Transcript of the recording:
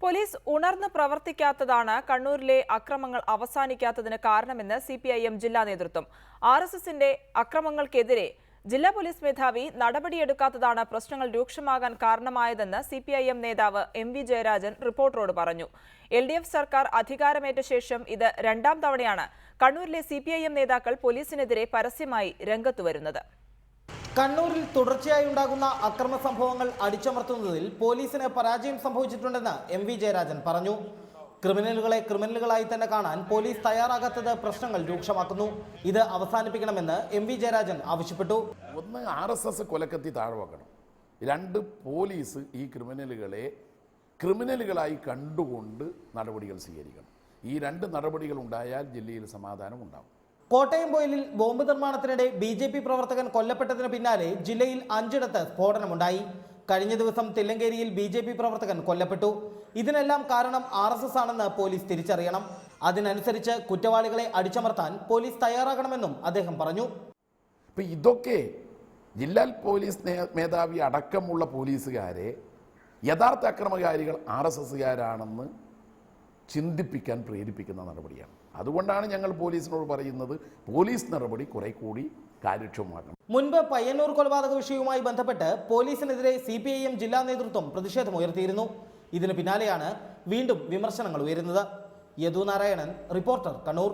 Police ഉണർന്ന് പ്രവർത്തിക്കാത്തതാണ് കണ്ണൂരിലെ അക്രമങ്ങൾ അവസാനിക്കാത്തതിന് കാരണമെന്ന് സിപിഐഎം ജില്ലാ നേതൃത്വം. ആർഎസ്എസിന്റെ അക്രമങ്ങൾക്കെതിരെ ജില്ലാ പോലീസ് മേധാവി നടപടിയെടുക്കാത്തതാണ് പ്രശ്നങ്ങൾ രൂക്ഷമാകാൻ കാരണമായതെന്ന് സിപിഐഎം നേതാവ് എം.വി. ജയരാജൻ റിപ്പോർട്ടറോട് പറഞ്ഞു. എൽഡിഎഫ് സർക്കാർ അധികാരമേറ്റ ശേഷം ഇത് രണ്ടാം തവണയാണ് കണ്ണൂരിലെ സിപിഐഎം നേതാക്കൾ പോലീസിനെതിരെ പരസ്യമായി രംഗത്തുവരുന്നത്. കണ്ണൂരിൽ തുടർച്ചയായി ഉണ്ടാകുന്ന അക്രമ സംഭവങ്ങൾ അടിച്ചമർത്തുന്നതിൽ പോലീസിന് പരാജയം സംഭവിച്ചിട്ടുണ്ടെന്ന് എം.വി. ജയരാജൻ പറഞ്ഞു. ക്രിമിനലുകളെ ക്രിമിനലുകളായി തന്നെ കാണാൻ പോലീസ് തയ്യാറാകാത്തത് പ്രശ്നങ്ങൾ രൂക്ഷമാക്കുന്നു. ഇത് അവസാനിപ്പിക്കണമെന്ന് എം.വി. ജയരാജൻ ആവശ്യപ്പെട്ടു. ഒന്ന്, RSS കൊലക്കത്തി താഴ്വാക്കണം. രണ്ട്, പോലീസ് ഈ ക്രിമിനലുകളെ ക്രിമിനലുകളായി കണ്ടുകൊണ്ട് നടപടികൾ സ്വീകരിക്കണം. ഈ രണ്ട് നടപടികൾ ഉണ്ടായാൽ ജില്ലയിൽ സമാധാനം ഉണ്ടാകും. കോട്ടയം പോയിലിൽ ബോംബ് നിർമ്മാണത്തിനിടെ BJP പ്രവർത്തകൻ കൊല്ലപ്പെട്ടതിന് പിന്നാലെ ജില്ലയിൽ 5ഇടത്ത് സ്ഫോടനമുണ്ടായി. കഴിഞ്ഞ ദിവസം തില്ലങ്കേരിയിൽ BJP പ്രവർത്തകൻ കൊല്ലപ്പെട്ടു. ഇതിനെല്ലാം കാരണം RSS ആണെന്ന് പോലീസ് തിരിച്ചറിയണം. അതിനനുസരിച്ച് കുറ്റവാളികളെ അടിച്ചമർത്താൻ പോലീസ് തയ്യാറാകണമെന്നും അദ്ദേഹം പറഞ്ഞു. ഇതൊക്കെ ജില്ലാ പോലീസ് മേധാവി അടക്കമുള്ള പോലീസുകാരെ യഥാർത്ഥ അക്രമകാരികൾ RSSകാരാണെന്ന് ചിന്തിപ്പിക്കാൻ പ്രേരിപ്പിക്കുന്ന നടപടിയാണ്. അതുകൊണ്ടാണ് ഞങ്ങൾ പോലീസിനോട് പറയുന്നത്, പോലീസ് നടപടി കുറെ കൂടി കാര്യക്ഷമമാക്കണം. മുൻപ് പയ്യന്നൂർ കൊലപാതക വിഷയവുമായി ബന്ധപ്പെട്ട് പോലീസിനെതിരെ CPIM ജില്ലാ നേതൃത്വം പ്രതിഷേധമുയർത്തിയിരുന്നു. ഇതിന് പിന്നാലെയാണ് വീണ്ടും വിമർശനങ്ങൾ ഉയരുന്നത്. യദു നാരായണൻ, റിപ്പോർട്ടർ, കണ്ണൂർ.